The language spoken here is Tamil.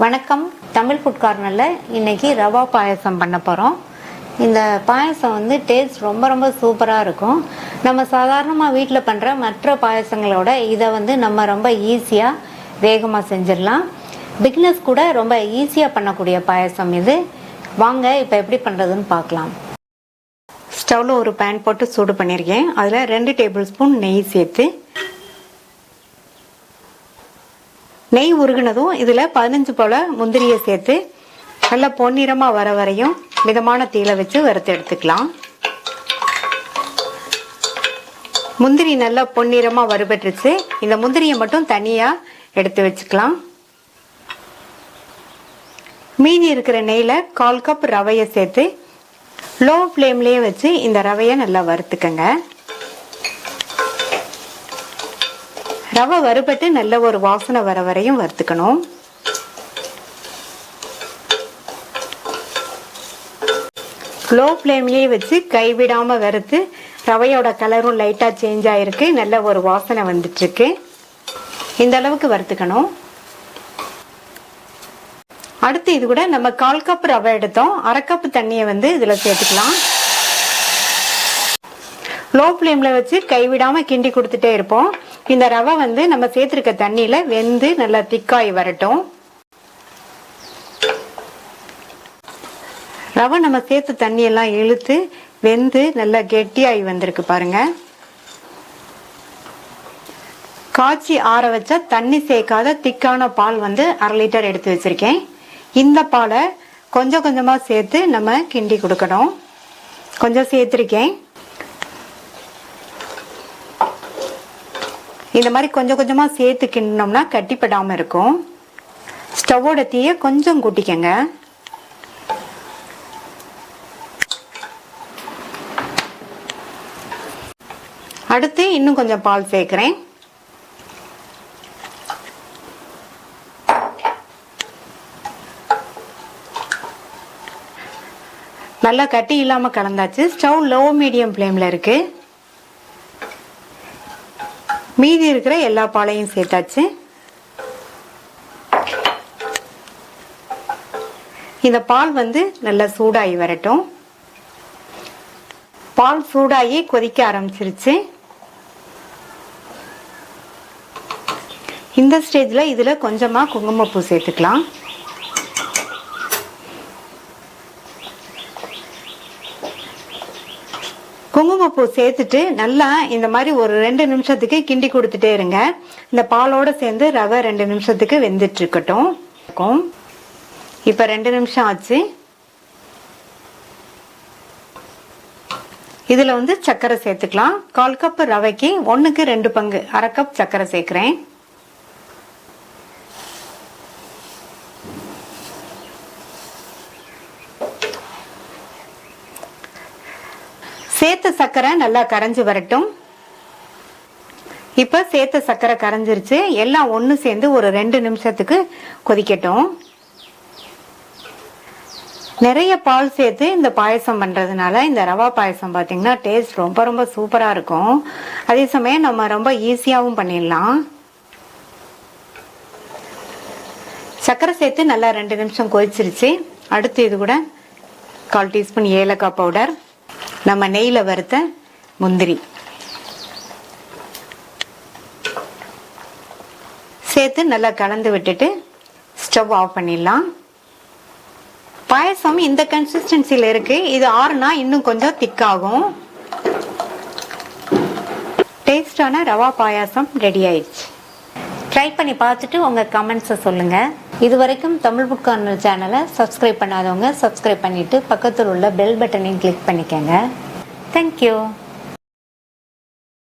வணக்கம். தமிழ் ஃபுட் கார்னரில் இன்றைக்கி ரவா பாயசம் பண்ண போகிறோம். இந்த பாயசம் வந்து டேஸ்ட் ரொம்ப சூப்பராக இருக்கும். நம்ம சாதாரணமாக வீட்டில் பண்ணுற மற்ற பாயசங்களோட இதை வந்து நம்ம ரொம்ப ஈஸியாக வேகமாக செஞ்சிடலாம். பிகினர்ஸ் கூட ரொம்ப ஈஸியாக பண்ணக்கூடிய பாயசம் இது. வாங்க இப்போ எப்படி பண்ணுறதுன்னு பார்க்கலாம். ஸ்டவ்வில் ஒரு பேன் போட்டு சூடு பண்ணியிருக்கேன். அதில் 2 டேபிள் ஸ்பூன் நெய் சேர்த்து, நெய் உருகினதும் இதில் 15 போல் முந்திரியை சேர்த்து நல்லா பொன்னிறமாக வர வரையும் மிதமான தீயில வச்சு வறுத்து எடுத்துக்கலாம். முந்திரி நல்லா பொன்னிறமாக வறுபட்டுருச்சு. இந்த முந்திரியை மட்டும் தனியாக எடுத்து வச்சுக்கலாம். மீதி இருக்கிற நெய்யில் 1/4 கப் ரவையை சேர்த்து லோ ஃப்ளேம்லேயே வச்சு இந்த ரவையை நல்லா வறுத்துக்கங்க. ரவை வறுபட்டு நல்ல ஒரு வாசனை வர வரையும் வறுத்துக்கணும். லோ ஃப்ளேம்லேயே வச்சு கைவிடாம வறுத்து ரவையோட கலரும் லைட்டாக சேஞ்ச் ஆகிருக்கு. நல்ல ஒரு வாசனை வந்துட்டுருக்கு. இந்த அளவுக்கு வறுத்துக்கணும். அடுத்து இது கூட நம்ம 1/4 கப் ரவை எடுத்தோம். 1/2 கப் தண்ணியை வந்து இதில் சேர்த்துக்கலாம். லோ ஃப்ளேமில் வச்சு கைவிடாமல் கிண்டி கொடுத்துட்டே இருப்போம். இந்த ரவை வந்து நம்ம சேர்த்துருக்க தண்ணியில் வெந்து நல்லா திக்காகி வரட்டும். ரவை நம்ம சேர்த்து தண்ணியெல்லாம் இழுத்து வெந்து நல்லா கெட்டியாகி வந்திருக்கு பாருங்க. காய்ச்சி ஆற வச்சா தண்ணி சேர்க்காத திக்கான பால் வந்து 1/2 லிட்டர் எடுத்து வச்சிருக்கேன். இந்த பாலை கொஞ்சம் கொஞ்சமாக சேர்த்து நம்ம கிண்டி கொடுக்கணும். கொஞ்சம் சேர்த்துருக்கேன். இந்த மாதிரி கொஞ்சம் கொஞ்சமாக சேர்த்து கிண்டினோம்னா கட்டிப்படாமல் இருக்கும். ஸ்டவ்வோட தீயை கொஞ்சம் கூட்டிக்கங்க. அடுத்து இன்னும் கொஞ்சம் பால் சேர்க்கிறேன். நல்லா கட்டி இல்லாமல் கலந்தாச்சு. ஸ்டவ் லோ மீடியம் ஃப்ளேமில் இருக்கு. மீதி இருக்கிற எல்லா பாலையும் சேர்த்தாச்சு. இந்த பால் வந்து நல்லா சூடாகி வரட்டும். பால் சூடாகி கொதிக்க ஆரம்பிச்சிருச்சு. இந்த ஸ்டேஜ்ல இதுல கொஞ்சமா குங்குமப்பூ சேர்த்துக்கலாம். குங்குமப்பூ சேர்த்துட்டு நல்லா இந்த மாதிரி ஒரு 2 நிமிஷத்துக்கு கிண்டி கொடுத்துட்டே இருங்க. இந்த பாலோட சேர்ந்து ரவை 2 நிமிஷத்துக்கு வெந்துட்டு இருக்கட்டும். இப்ப 2 நிமிஷம் ஆச்சு. இதுல வந்து சர்க்கரை சேர்த்துக்கலாம். 1/4 கப் ரவைக்கு 1க்கு 2 பங்கு 1/2 கப் சர்க்கரை சேர்க்கிறேன். சேர்த்த சர்க்கரை நல்லா கரைஞ்சு வரட்டும். இப்ப சேர்த்த சர்க்கரை கரைஞ்சிருச்சு. எல்லாம் ஒன்று சேர்ந்து ஒரு 2 நிமிஷத்துக்கு கொதிக்கட்டும். நிறைய பால் சேர்த்து இந்த பாயசம் பண்றதுனால இந்த ரவா பாயசம் பாத்தீங்கன்னா டேஸ்ட் ரொம்ப சூப்பரா இருக்கும். அதே சமயம் நம்ம ரொம்ப ஈஸியாவும் பண்ணிடலாம். சர்க்கரை சேர்த்து நல்லா 2 நிமிஷம் கொதிச்சிருச்சு. அடுத்து இது கூட 1/4 டீஸ்பூன் ஏலக்காய் பவுடர், நம்ம நெய்ல வறுத்த முந்திரி சேர்த்து நல்லா கலந்து விட்டுட்டு ஸ்டவ் ஆஃப் பண்ணிடலாம். பாயசம் இந்த கன்சிஸ்டன்சில இருக்கு. இது ஆறுனா இன்னும் கொஞ்சம் திக்காகும். டேஸ்டான ரவா பாயாசம் ரெடி ஆயிடுச்சு. ட்ரை பண்ணி பார்த்துட்டு உங்க கமெண்ட்ஸை சொல்லுங்க. இது வரைக்கும் தமிழ் ஃபுட் கார்னர் சேனலை சப்ஸ்கிரைப் பண்ணாதவங்க சப்ஸ்கிரைப் பண்ணிட்டு பக்கத்தில் உள்ள பெல் பட்டனையும் கிளிக் பண்ணிக்கங்க. தேங்க்யூ.